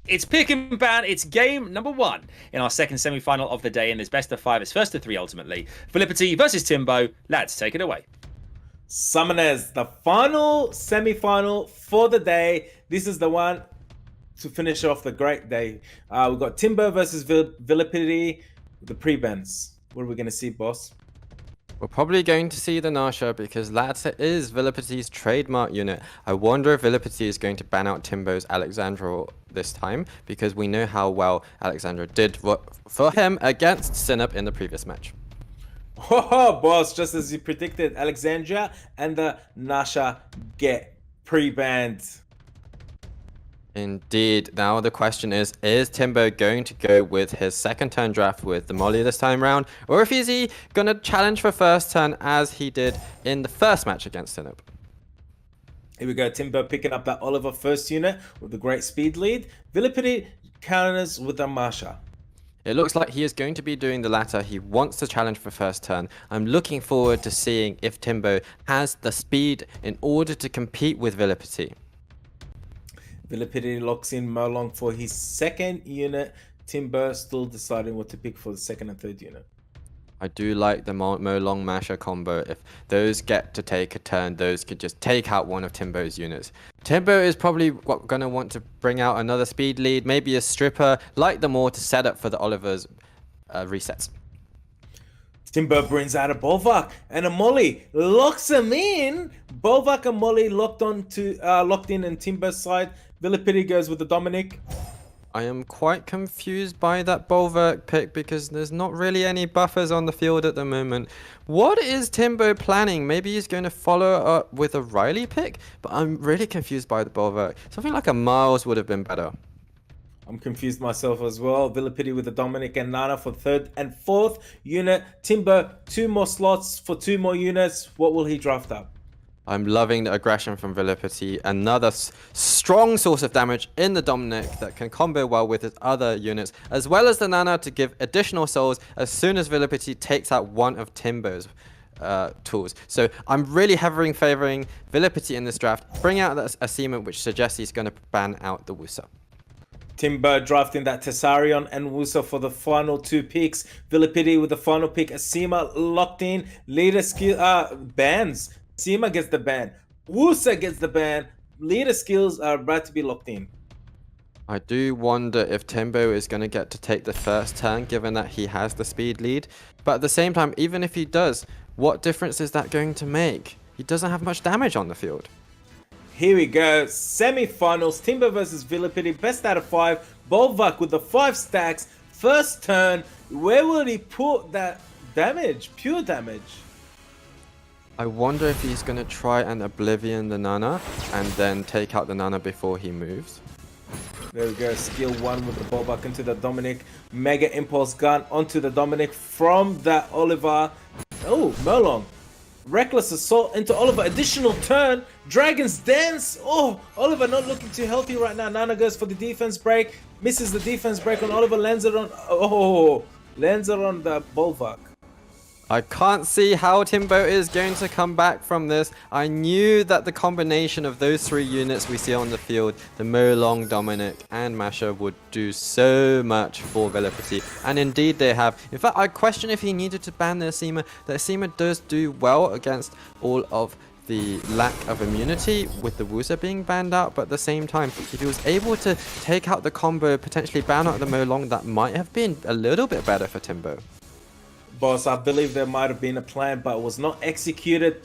It's pick and ban. It's game number 1 in our second semi-final of the day in this best of 5. It's first of 3 ultimately. Viilipytty versus TIMBO. Lads, take it away. Summoners, the final semi-final for the day. This is the one to finish off the great day. We've got TIMBO versus Viilipytty, the pre-bans. What are we going to see, boss? We're probably going to see the Nasha because that is Viilipytty's trademark unit. I wonder if Viilipytty is going to ban out TIMBO's Alexandra this time because we know how well Alexandra did for him against Sinop in the previous match. Oh, boss, just as you predicted, Alexandria and the Nasha get pre-banned. Indeed. Now the question is TIMBO going to go with his second turn draft with the Molly this time round, or if is he going to challenge for first turn as he did in the first match against Sinop? Here we go, TIMBO picking up that Oliver first unit with the great speed lead. Viilipytty counters with the Masha. It looks like he is going to be doing the latter. He wants to challenge for first turn. I'm looking forward to seeing if TIMBO has the speed in order to compete with Viilipytty. Viilipytty locks in Molong for his second unit. TIMBO still deciding what to pick for the second and third unit. I do like the Molong Masha combo. If those get to take a turn, those could just take out one of TIMBO's units. TIMBO is probably going to want to bring out another speed lead, maybe a stripper, like the Maw to set up for the Oliver's resets. TIMBO brings out a Bolvak and a Molly, locks him in. Bolvak and Molly locked in TIMBO's side. Viilipytty goes with the Dominic. I am quite confused by that Bolvak pick because there's not really any buffers on the field at the moment. What is TIMBO planning? Maybe he's going to follow up with a Riley pick, but I'm really confused by the Bolvak. Something like a Miles would have been better. I'm confused myself as well. Viilipytty with the Dominic and Nana for third and fourth unit. TIMBO, 2 more slots for 2 more units. What will he draft up? I'm loving the aggression from Viilipytty. Another strong source of damage in the Dominic that can combo well with his other units, as well as the Nana to give additional souls as soon as Viilipytty takes out one of TIMBO's tools. So I'm really heavily favoring Viilipytty in this draft. Bring out that Asima, which suggests he's going to ban out the Wusa. TIMBO drafting that Tessarion and Wusa for the final 2 picks. Viilipytty with the final pick. Asima locked in. Leader skill bans. Asima gets the ban. Wusa gets the ban. Leader skills are about to be locked in. I do wonder if TIMBO is going to get to take the first turn, given that he has the speed lead. But at the same time, even if he does, what difference is that going to make? He doesn't have much damage on the field. Here we go. Semi-finals. TIMBO versus Viilipytty. Best out of 5. Bolvak with the 5 stacks. First turn. Where will he put that damage? Pure damage. I wonder if he's going to try and Oblivion the Nana and then take out the Nana before he moves. There we go. Skill 1 with the Bolvak into the Dominic. Mega Impulse Gun onto the Dominic from that Oliver. Oh, Molong. Reckless Assault into Oliver. Additional turn. Dragon's Dance. Oh, Oliver not looking too healthy right now. Nana goes for the defense break. Misses the defense break on Oliver. Lands it on... Oh, lands it on the Bolvak. I can't see how TIMBO is going to come back from this. I knew that the combination of those 3 units we see on the field, the Molong, Dominic, and Masha, would do so much for Viilipytty. And indeed they have. In fact, I question if he needed to ban the Asima. The Asima does do well against all of the lack of immunity with the Wusa being banned out, but at the same time, if he was able to take out the combo, potentially ban out the Molong, that might have been a little bit better for TIMBO. Boss, I believe there might have been a plan, but it was not executed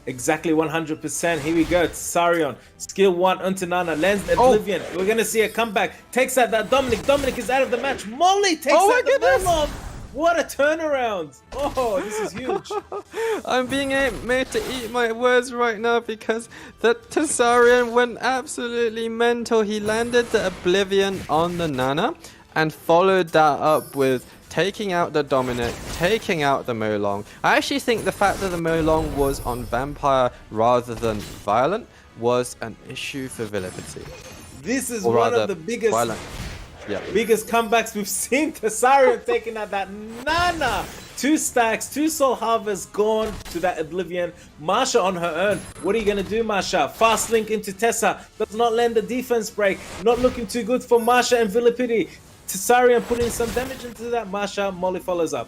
exactly 100%. Here we go. Sarion, skill 1 onto Nana, lands the Oblivion. We're going to see a comeback. Takes out that Dominic. Dominic is out of the match. Molly takes out the Molong. What a turnaround. Oh, this is huge. I'm being made to eat my words right now because that Tessarion went absolutely mental. He landed the Oblivion on the Nana and followed that up with taking out the Dominic, taking out the Molong. I actually think the fact that the Molong was on Vampire rather than Violent was an issue for Viilipytty. This is one of the biggest Yeah. biggest comebacks we've seen. Tessarion taking out that Nana. 2 stacks, 2 soul harvests gone to that Oblivion. Marsha on her own. What are you gonna do, Marsha? Fast link into Tessa. Does not land the defense break. Not looking too good for Marsha and Viilipytty. Tsarian putting some damage into that. Marsha, Molly follows up.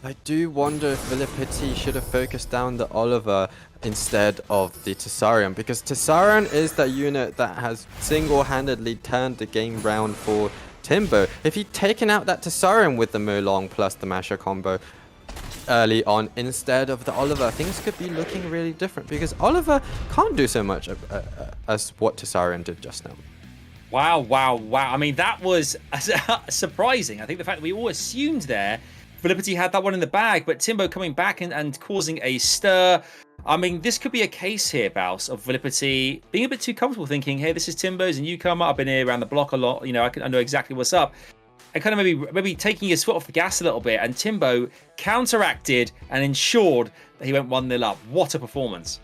I do wonder if Viilipytty should have focused down the Oliver instead of the Tsarian, because Tsarian is that unit that has single-handedly turned the game round for TIMBO. If he'd taken out that Tsarian with the Molong plus the Masher combo early on instead of the Oliver, things could be looking really different, because Oliver can't do so much as what Tsarian did just now. Wow, wow, wow. I mean, that was surprising. I think the fact that we all assumed there Viilipytty had that one in the bag, but TIMBO coming back and causing a stir. I mean, this could be a case here, Baus, of Viilipytty being a bit too comfortable, thinking, hey, this is TIMBO's a newcomer. I've been here around the block a lot. You know, I know exactly what's up. And kind of maybe taking his foot off the gas a little bit. And TIMBO counteracted and ensured that he went 1-0 up. What a performance.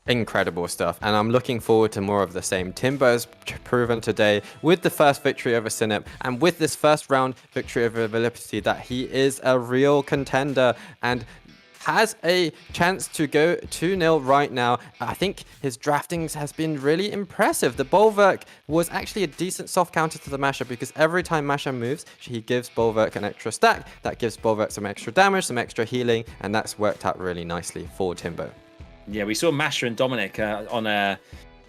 Incredible stuff, and I'm looking forward to more of the same. TIMBO's proven today with the first victory over Sinep and with this first round victory over Viilipytty that he is a real contender and has a chance to go 2-0 right now. I think his draftings has been really impressive. The Bulwark was actually a decent soft counter to the Masher, because every time Masher moves, he gives Bulwark an extra stack. That gives Bulwark some extra damage, some extra healing, and that's worked out really nicely for TIMBO. Yeah, we saw Masher and Dominic on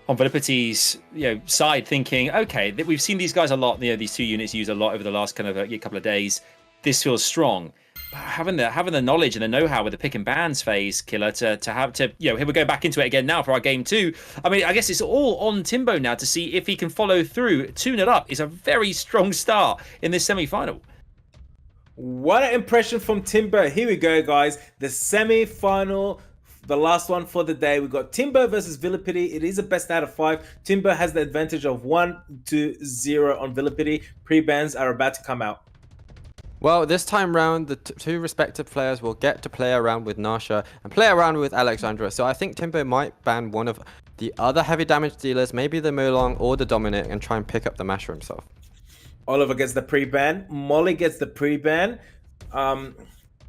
Viilipytty's side, thinking, okay, we've seen these guys a lot. These two units used a lot over the last kind of couple of days. This feels strong. But having the knowledge and the know-how with the pick and bans phase, Killer, to here we go back into it again now for our game 2. I mean, I guess it's all on TIMBO now to see if he can follow through. 2-0 up is a very strong start in this semi-final. What an impression from TIMBO. Here we go, guys. The semi-final. The last one for the day. We got TIMBO versus Viilipytty. It is a best out of 5. TIMBO has the advantage of 1-0 on Viilipytty. Pre-bans are about to come out. Well, this time round, the two respective players will get to play around with Nasha and play around with Alexandra. So I think TIMBO might ban one of the other heavy damage dealers, maybe the Molong or the Dominic, and try and pick up the Masher himself. Oliver gets the pre-ban. Molly gets the pre-ban.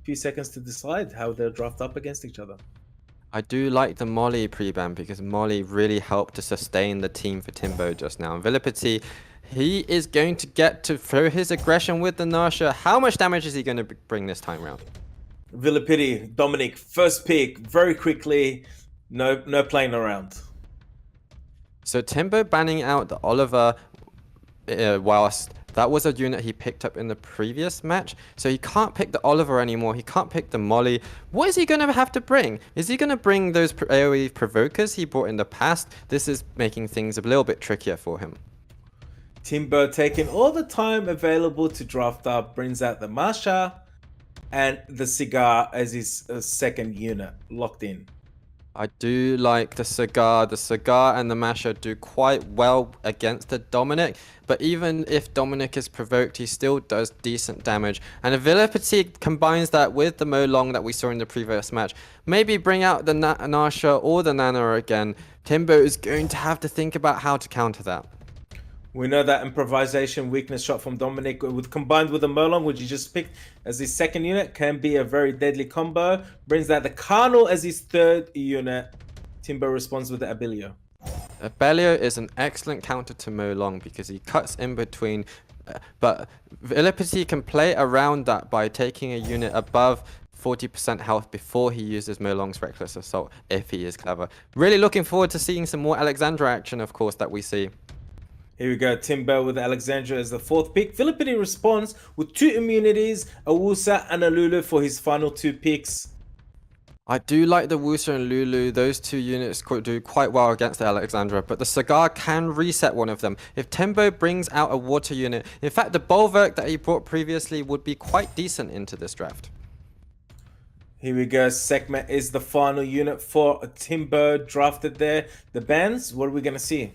Few seconds to decide how they'll draft up against each other. I do like the Molly pre-ban, because Molly really helped to sustain the team for TIMBO just now. And Viilipytty, he is going to get to throw his aggression with the Nasha. How much damage is he going to bring this time round? Viilipytty, Dominic, first pick, very quickly. No playing around. So TIMBO banning out the Oliver whilst that was a unit he picked up in the previous match. So he can't pick the Oliver anymore. He can't pick the Molly. What is he going to have to bring? Is he going to bring those AoE provokers he brought in the past? This is making things a little bit trickier for him. TIMBO taking all the time available to draft up, brings out the Masha and the Cigar as his second unit locked in. I do like the Cigar. The Cigar and the Masher do quite well against the Dominic, but even if Dominic is provoked, he still does decent damage. And if Viilipytty combines that with the Molong that we saw in the previous match, maybe bring out the Nasha or the Nana again, TIMBO is going to have to think about how to counter that. We know that improvisation weakness shot from Dominic combined with the Molong, which he just picked as his second unit, can be a very deadly combo. Brings out the Carnal as his third unit. TIMBO responds with the Abelio. Abelio is an excellent counter to Molong because he cuts in between, but Viilipytty can play around that by taking a unit above 40% health before he uses Molong's Reckless Assault if he is clever. Really looking forward to seeing some more Alexandra action, of course, that we see. Here we go, TIMBO with Alexandra as the fourth pick. Viilipytty responds with 2 immunities, a Wusa and a Lulu for his final 2 picks. I do like the Wusa and Lulu. Those 2 units do quite well against the Alexandra, but the Cigar can reset one of them. If TIMBO brings out a water unit, in fact, the Bulwark that he brought previously would be quite decent into this draft. Here we go, Sekhmet is the final unit for TIMBO drafted there. The bans, what are we going to see?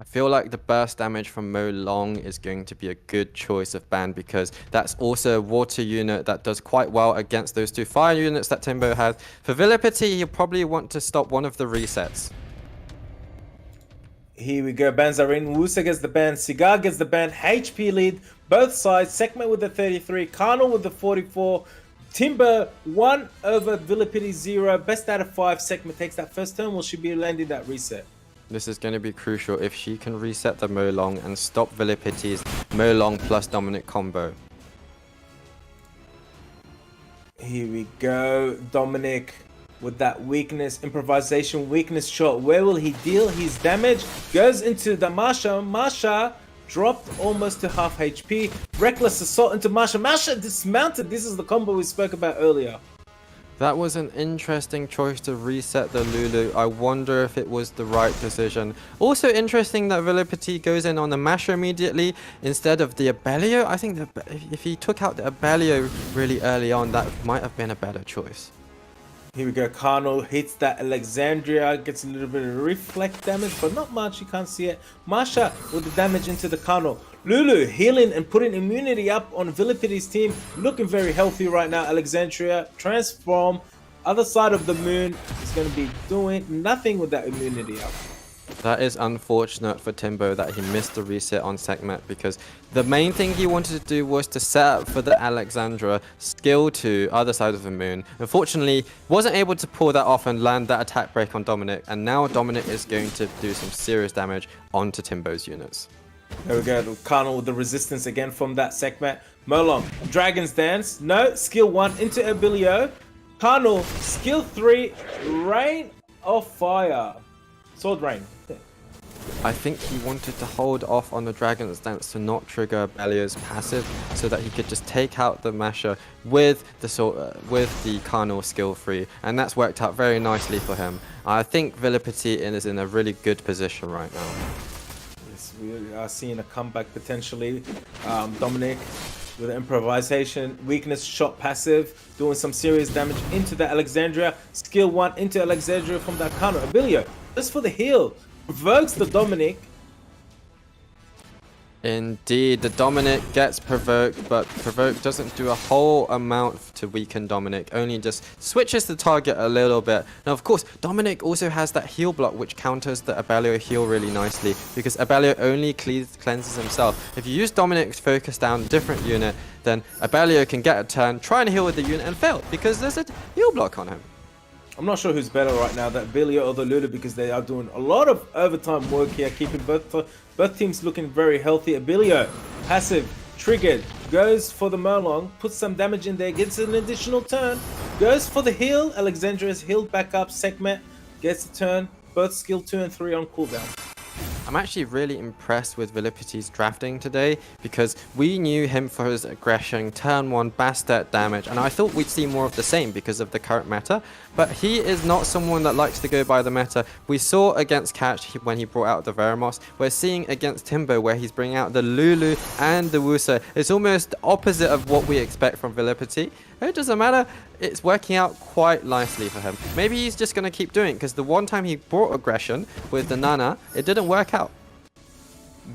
I feel like the burst damage from Molong is going to be a good choice of ban because that's also a water unit that does quite well against those 2 fire units that TIMBO has. For Viilipytty, he'll probably want to stop one of the resets. Here we go. Bans are in. Wusa gets the ban. Cigar gets the ban. HP lead. Both sides. Sekhmet with the 33. Karnal with the 44. TIMBO 1 over Viilipytty 0. Best out of 5. Sekhmet takes that first turn. Will she be landing that reset? This is going to be crucial if she can reset the Molong and stop Viilipytty's Molong plus Dominic combo. Here we go. Dominic with that weakness, improvisation weakness shot. Where will he deal his damage? Goes into the Masha. Masha dropped almost to half HP. Reckless assault into Masha. Masha dismounted. This is the combo we spoke about earlier. That was an interesting choice to reset the Lulu. I wonder if it was the right decision. Also interesting that Viilipytty goes in on the Masha immediately instead of the Abellio. I think if he took out the Abellio really early on, that might have been a better choice. Here we go. Karnal hits that Alexandria, gets a little bit of reflect damage, but not much. You can't see it. Masha with the damage into the Karnal. Lulu healing and putting immunity up on Viilipytty's team. Looking very healthy right now. Alexandria transform. Other side of the moon is going to be doing nothing with that immunity up. That is unfortunate for TIMBO that he missed the reset on Sekhmet, because the main thing he wanted to do was to set up for the Alexandra skill to other side of the moon. Unfortunately, wasn't able to pull that off and land that attack break on Dominic, and now Dominic is going to do some serious damage onto TIMBO's units. There we go. Karnal with the resistance again from that Sekhmet. Molong, Dragon's Dance. No, skill 1 into Abilio. Karnal, skill 3, Rain of Fire. Sword Rain. I think he wanted to hold off on the Dragon's Dance to not trigger Abellio's passive, so that he could just take out the Masha with the Karnal skill 3, and that's worked out very nicely for him. I think Viilipytty is in a really good position right now. Yes, we are seeing a comeback potentially. Dominic with the improvisation, weakness shot passive, doing some serious damage into the Alexandria. Skill 1 into Alexandria from that Karnal. Abilio, just for the heal. Provokes the Dominic. Indeed, the Dominic gets provoked, but provoke doesn't do a whole amount to weaken Dominic, only just switches the target a little bit. Now, of course, Dominic also has that heal block, which counters the Abellio heal really nicely, because Abellio only cleanses himself. If you use Dominic's focus down a different unit, then Abellio can get a turn, try and heal with the unit, and fail, because there's a heal block on him. I'm not sure who's better right now, that Abilio or the Lulu, because they are doing a lot of overtime work here, keeping both teams looking very healthy. Abilio, passive, triggered, goes for the Molong, puts some damage in there, gets an additional turn, goes for the heal. Alexandria's healed back up. Sekhmet gets a turn, both skill 2 and 3 on cooldown. I'm actually really impressed with Viilipytty's drafting today, because we knew him for his aggression, turn 1 Bastet damage, and I thought we'd see more of the same because of the current meta, but he is not someone that likes to go by the meta. We saw against Catch when he brought out the Veramos. We're seeing against TIMBO where he's bringing out the Lulu and the Wusa. It's almost the opposite of what we expect from Viilipytty. It doesn't matter, it's working out quite nicely for him. Maybe he's just going to keep doing it, because the one time he brought aggression with the Nana, it didn't work out.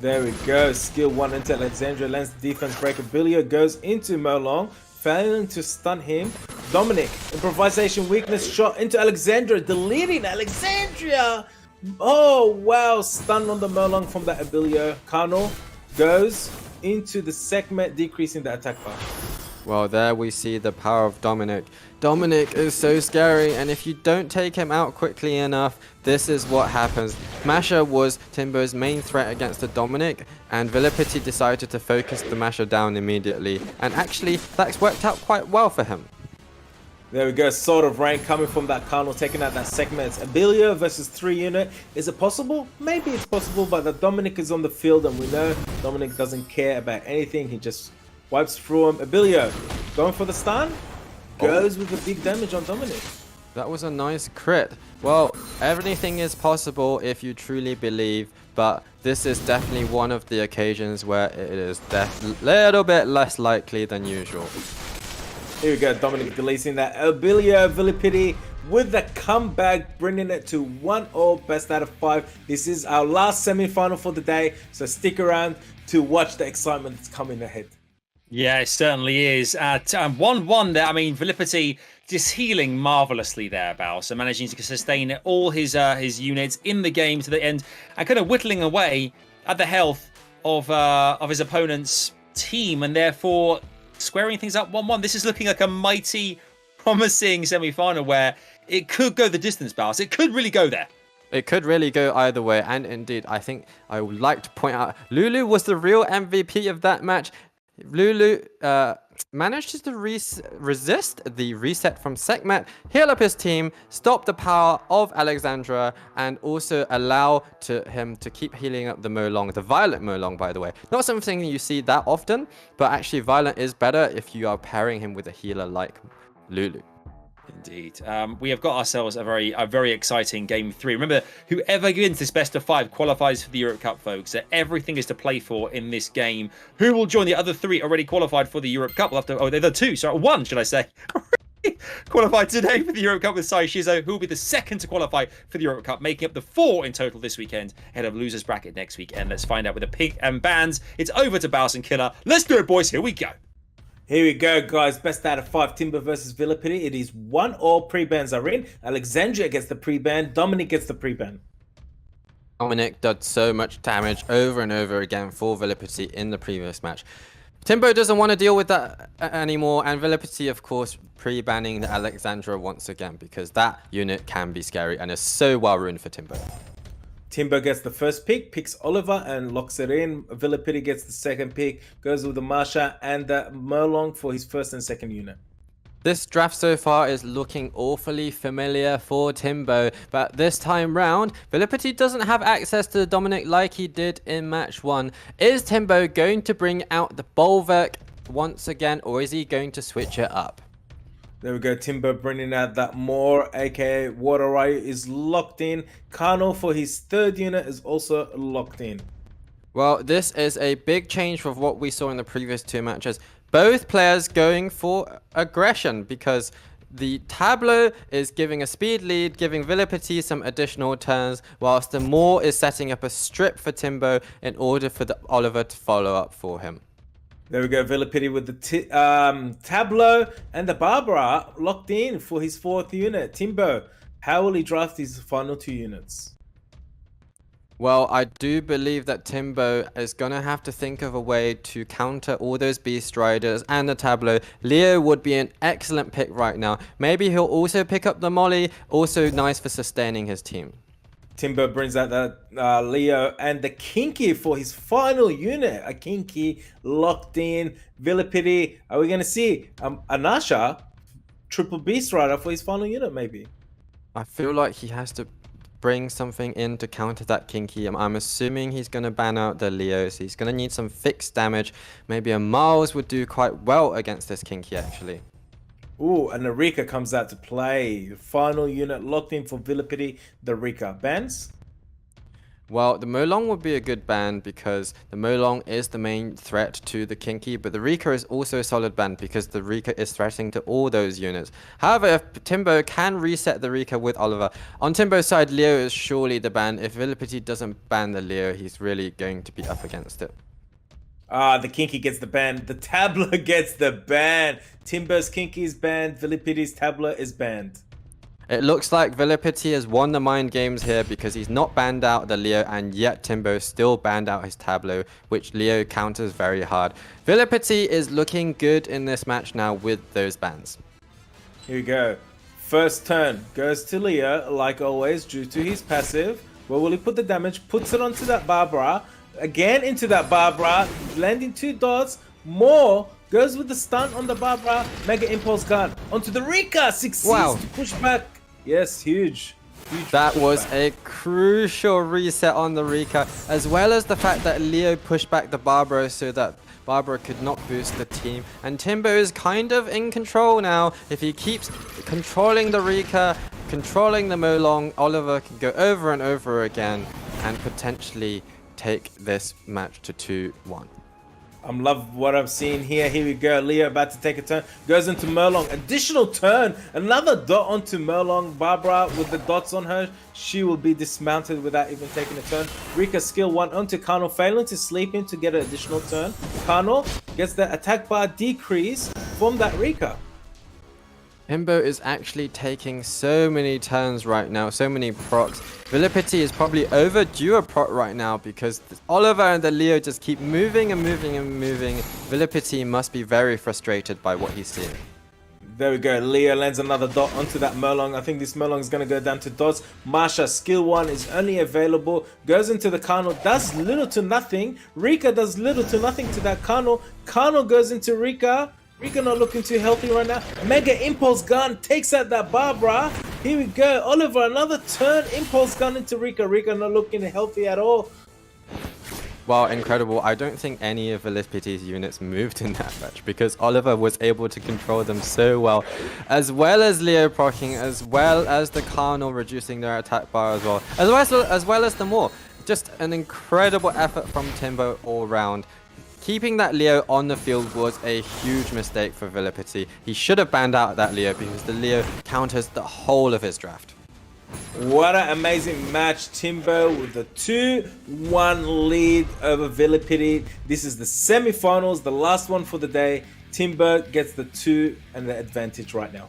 There we go. Skill 1 into Alexandria lands the defense break. Abilio goes into Molong, failing to stun him. Dominic, improvisation weakness shot into Alexandria, deleting Alexandria. Oh wow, stun on the Molong from that Abilio. Karnal goes into the Sekhmet, decreasing the attack bar. Well, there we see the power of Dominic. Dominic is so scary, and if you don't take him out quickly enough, this is what happens. Masha was TIMBO's main threat against the Dominic, and Viilipytty decided to focus the Masha down immediately, and actually that's worked out quite well for him. There we go, Sword of Rain coming from that Karnal, taking out that Sekhmet. Abilio versus 3 unit. Is it possible? Maybe it's possible, but the Dominic is on the field, and we know Dominic doesn't care about anything. He just wipes through him. Abilio going for the stun. Goes with the big damage on Dominic. That was a nice crit. Well, everything is possible if you truly believe, but this is definitely one of the occasions where it is a little bit less likely than usual. Here we go, Dominic deleting that. Abilio, Viilipytty with the comeback, bringing it to 1-0, best out of 5. This is our last semi-final for the day, so stick around to watch the excitement that's coming ahead. Yeah, it certainly is. At 1-1 there, I mean, Viilipytty just healing marvelously there, Bao. So managing to sustain all his units in the game to the end and kind of whittling away at the health of his opponent's team, and therefore squaring things up 1-1. This is looking like a mighty, promising semi-final where it could go the distance, Bao. It could really go there. It could really go either way, and indeed, I think I would like to point out, Lulu was the real MVP of that match. Lulu managed to resist the reset from Sekhmet, heal up his team, stop the power of Alexandra, and also allow him to keep healing up the Molong, the Violet Molong, by the way. Not something you see that often, but actually Violet is better if you are pairing him with a healer like Lulu. Indeed. We have got ourselves a very exciting Game 3. Remember, whoever wins this best of 5 qualifies for the Europe Cup, folks. So everything is to play for in this game. Who will join the other 3 already qualified for the Europe Cup? We'll have to, the other 2, sorry, 1, should I say. Qualified today for the Europe Cup with Sai Shizo, who will be the second to qualify for the Europe Cup, making up the 4 in total this weekend, ahead of losers bracket next weekend. Let's find out with the pig and bands. It's over to Baus and Killer. Let's do it, boys. Here we go. Here we go, guys. Best out of 5, TIMBO versus Viilipytty. It is 1-all. Pre-bans are in. Alexandria gets the pre-ban. Dominic gets the pre-ban. Dominic did so much damage over and over again for Viilipytty in the previous match. TIMBO doesn't want to deal with that anymore, and Viilipytty, of course, pre-banning the Alexandra once again, because that unit can be scary and is so well ruined for TIMBO. TIMBO gets the first pick, picks Oliver and locks it in. Viilipytty gets the second pick, goes with the Marsha and the Merlong for his first and second unit. This draft so far is looking awfully familiar for TIMBO, but this time round, Viilipytty doesn't have access to the Dominic like he did in match 1. Is TIMBO going to bring out the Bolverk once again, or is he going to switch it up? There we go, TIMBO bringing out that Moor, aka Water Riot, is locked in. Kano for his third unit is also locked in. Well, this is a big change from what we saw in the previous 2 matches. Both players going for aggression, because the Tableau is giving a speed lead, giving Viilipytty some additional turns, whilst the Moor is setting up a strip for TIMBO in order for the Oliver to follow up for him. There we go, Viilipytty with the Tableau and the Barbara locked in for his 4th unit. TIMBO, how will he draft his final 2 units? Well, I do believe that TIMBO is going to have to think of a way to counter all those Beast Riders and the Tableau. Leo would be an excellent pick right now. Maybe he'll also pick up the Molly, also nice for sustaining his team. TIMBO brings out the Leo and the Kinky for his final unit. A Kinky locked in. Viilipytty, are we going to see Anasha, triple Beast Rider for his final unit maybe? I feel like he has to bring something in to counter that Kinky. I'm assuming he's going to ban out the Leo, so he's going to need some fixed damage. Maybe a Miles would do quite well against this Kinky, actually. Ooh, and the Rika comes out to play. Final unit locked in for Viilipytty, the Rika. Bans? Well, the Molong would be a good ban because the Molong is the main threat to the Kinky, but the Rika is also a solid ban because the Rika is threatening to all those units. However, if TIMBO can reset the Rika with Oliver, on TIMBO's side, Leo is surely the ban. If Viilipytty doesn't ban the Leo, he's really going to be up against it. The Kinky gets the ban. The Tableau gets the ban. TIMBO's Kinky is banned. Viilipytty's Tableau is banned. It looks like Viilipytty has won the mind games here because he's not banned out the Leo, and yet TIMBO still banned out his Tableau, which Leo counters very hard. Viilipytty is looking good in this match now with those bans. Here we go. First turn goes to Leo, like always, due to his passive. Where will he put the damage? Puts it onto that Barbara. Again into that Barbara, landing 2 dots. More goes with the stun on the Barbara. Mega Impulse Gun onto the Rika. Succeeds to push back. Yes, huge. That was a crucial reset on the Rika, as well as the fact that Leo pushed back the Barbara so that Barbara could not boost the team. And TIMBO is kind of in control now. If he keeps controlling the Rika, controlling the Molong, Oliver can go over and over again and potentially take this match to 2-1. I'm love what I'm seeing here. Here we go. Leo about to take a turn. Goes into Merlong. Additional turn. Another dot onto Merlong. Barbara with the dots on her. She will be dismounted without even taking a turn. Rika skill 1 onto Kano. Failing to sleep in to get an additional turn. Kano gets the attack bar decrease from that Rika. TIMBO is actually taking so many turns right now, so many procs. Viilipytty is probably overdue a proc right now because Oliver and the Leo just keep moving and moving and moving. Viilipytty must be very frustrated by what he's seeing. There we go. Leo lands another dot onto that Murloc. I think this Murloc is going to go down to dots. Marsha, skill 1 is only available. Goes into the Carnal. Does little to nothing. Rika does little to nothing to that Carnal. Carnal goes into Rika. Rika not looking too healthy right now. Mega Impulse Gun takes out that Barbara. Here we go. Oliver, another turn. Impulse Gun into Rika. Rika not looking healthy at all. Well, incredible. I don't think any of Viilipytty's units moved in that match because Oliver was able to control them so well. As well as Leo proccing, as well as the Carnal reducing their attack bar as well. As well as the Maw. Just an incredible effort from TIMBO all round. Keeping that Leo on the field was a huge mistake for Viilipytty. He should have banned out that Leo because the Leo counters the whole of his draft. What an amazing match. TIMBO with the 2-1 lead over Viilipytty. This is the semi-finals, the last one for the day. TIMBO gets the 2 and the advantage right now.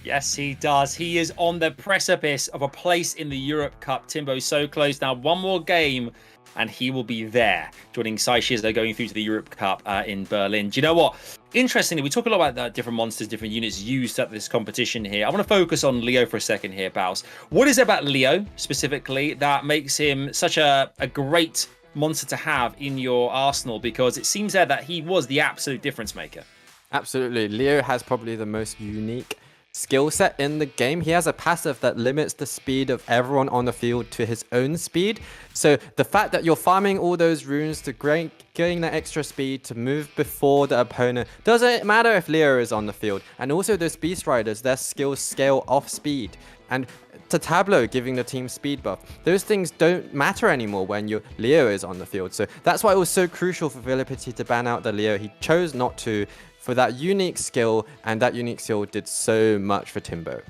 Yes, he does. He is on the precipice of a place in the Europe Cup. Timbo's so close now. One more game and he will be there, joining Sai Shizlo going through to the Europe Cup in Berlin. Do you know what? Interestingly, we talk a lot about the different monsters, different units used at this competition here. I want to focus on Leo for a second here, Baus. What is it about Leo specifically that makes him such a great monster to have in your arsenal? Because it seems there that he was the absolute difference maker. Absolutely. Leo has probably the most unique skill set in the game. He has a passive that limits the speed of everyone on the field to his own speed. So the fact that you're farming all those runes to gain that extra speed to move before the opponent doesn't matter if Leo is on the field. And also those Beast Riders, their skills scale off speed. And to Tableau giving the team speed buff, those things don't matter anymore when your Leo is on the field. So that's why it was so crucial for Viilipytty to ban out the Leo. He chose not to, for that unique skill, and that unique skill did so much for TIMBO.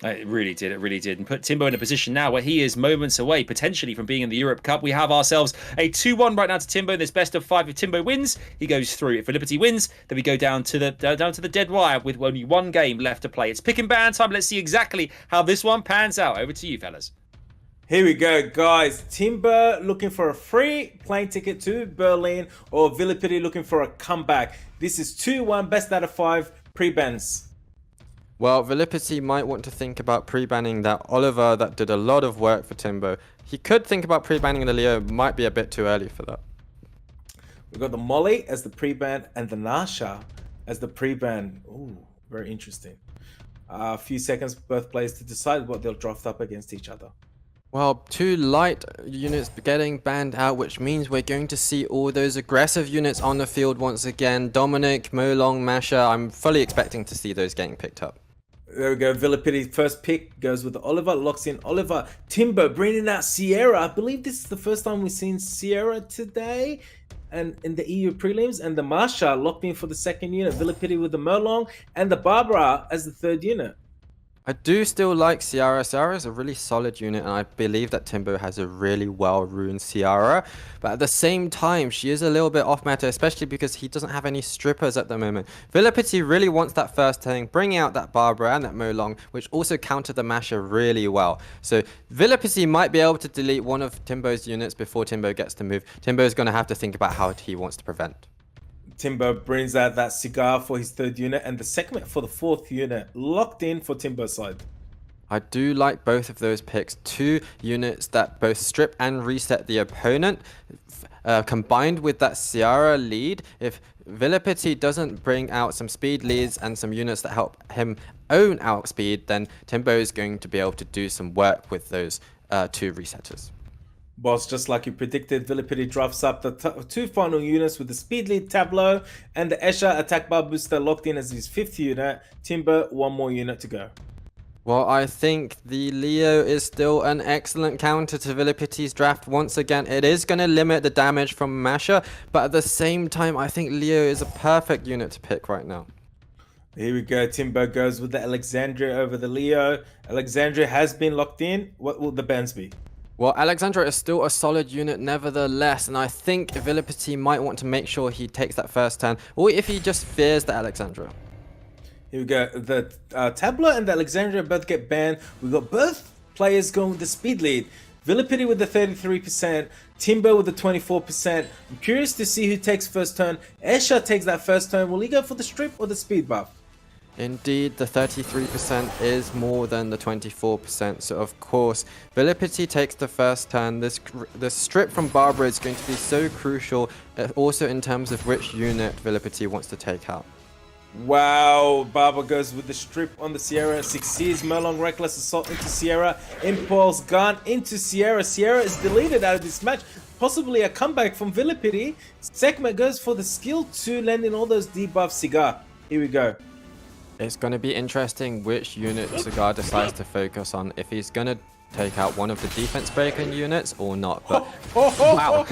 It really did, and put TIMBO in a position now where he is moments away, potentially, from being in the Europe Cup. We have ourselves a 2-1 right now to TIMBO. This best of 5. If TIMBO wins, he goes through. If Viilipytty wins, then we go down to the dead wire with only one game left to play. It's pick and ban time. Let's see exactly how this one pans out. Over to you, fellas. Here we go, guys. TIMBO looking for a free plane ticket to Berlin, or Viilipytty looking for a comeback. This is 2-1, best out of 5 pre-bans. Well, Viilipytty might want to think about pre-banning that Oliver that did a lot of work for TIMBO. He could think about pre-banning the Leo, might be a bit too early for that. We've got the Molly as the pre-ban and the Nasha as the pre-ban. Ooh, very interesting. A few seconds for both players to decide what they'll draft up against each other. Well, 2 light units getting banned out, which means we're going to see all those aggressive units on the field once again. Dominic, Molong, Masha, I'm fully expecting to see those getting picked up. There we go. Viilipytty first pick goes with Oliver, locks in Oliver. TIMBO bringing out Sierra. I believe this is the first time we've seen Sierra today, and in the EU prelims. And the Marsha locked in for the second unit. Viilipytty with the Molong and the Barbara as the third unit. I do still like Ciara. Ciara is a really solid unit, and I believe that TIMBO has a really well-runed Ciara. But at the same time, she is a little bit off-meta, especially because he doesn't have any strippers at the moment. Viilipytty really wants that first turn, bringing out that Barbara and that Molong, which also counter the Masher really well. So Viilipytty might be able to delete one of TIMBO's units before TIMBO gets to move. TIMBO is going to have to think about how he wants to prevent. TIMBO brings out that cigar for his third unit and the segment for the fourth unit. Locked in for TIMBO's side. I do like both of those picks. 2 units that both strip and reset the opponent. Combined with that Ciara lead, if Viilipytty doesn't bring out some speed leads and some units that help him own outspeed, then TIMBO is going to be able to do some work with those 2 resetters. Boss, just like you predicted, Viilipytty drafts up the 2 final units with the speed lead Tableau and the Escher attack bar booster locked in as his 5th unit. TIMBO, 1 more unit to go. Well, I think the Leo is still an excellent counter to Viilipytty's draft. Once again, it is going to limit the damage from Masher, but at the same time, I think Leo is a perfect unit to pick right now. Here we go. TIMBO goes with the Alexandria over the Leo. Alexandria has been locked in. What will the bans be? Well, Alexandra is still a solid unit nevertheless, and I think Viilipytty might want to make sure he takes that first turn, or if he just fears the Alexandra. Here we go. The Tabla and the Alexandria both get banned. We got both players going with the speed lead. Viilipytty with the 33%, TIMBO with the 24%. I'm curious to see who takes first turn. Esha takes that first turn. Will he go for the strip or the speed buff? Indeed, the 33% is more than the 24%, so of course, Viilipytty takes the first turn. The strip from Barbara is going to be so crucial, also in terms of which unit Viilipytty wants to take out. Wow, Barbara goes with the strip on the Sierra, succeeds. Merlong Reckless Assault into Sierra, Impulse Gun into Sierra. Sierra is deleted out of this match. Possibly a comeback from Viilipytty. Sekhmet goes for the skill 2, landing all those debuffs. Cigar, here we go. It's going to be interesting which unit Cigar decides to focus on, if he's going to take out one of the defense breaking units or not. But wow.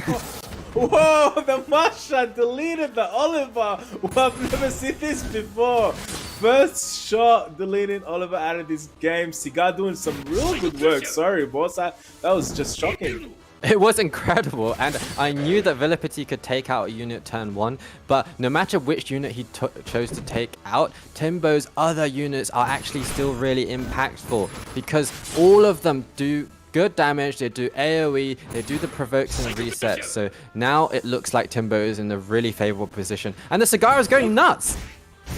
Whoa, the Masha deleted the Oliver. Well, I've never seen this before. First shot deleting Oliver out of this game. Cigar doing some real good work. Sorry, boss. That was just shocking. It was incredible, and I knew that Viilipytty could take out a unit turn 1, but no matter which unit he chose to take out, TIMBO's other units are actually still really impactful, because all of them do good damage, they do AoE, they do the provokes and resets, so now it looks like TIMBO is in a really favorable position, and the Cigar is going nuts!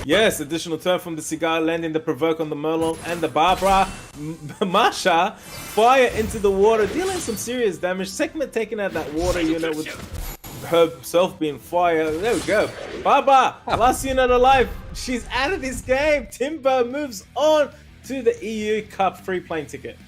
Yes, additional turn from the Cigar, landing the provoke on the Merlong and the Barbara. Masha, fire into the water, dealing some serious damage. Sekhmet taking out that water unit with herself being fire. There we go. Barbara, last unit alive. She's out of this game. TIMBO moves on to the EU Cup free plane ticket.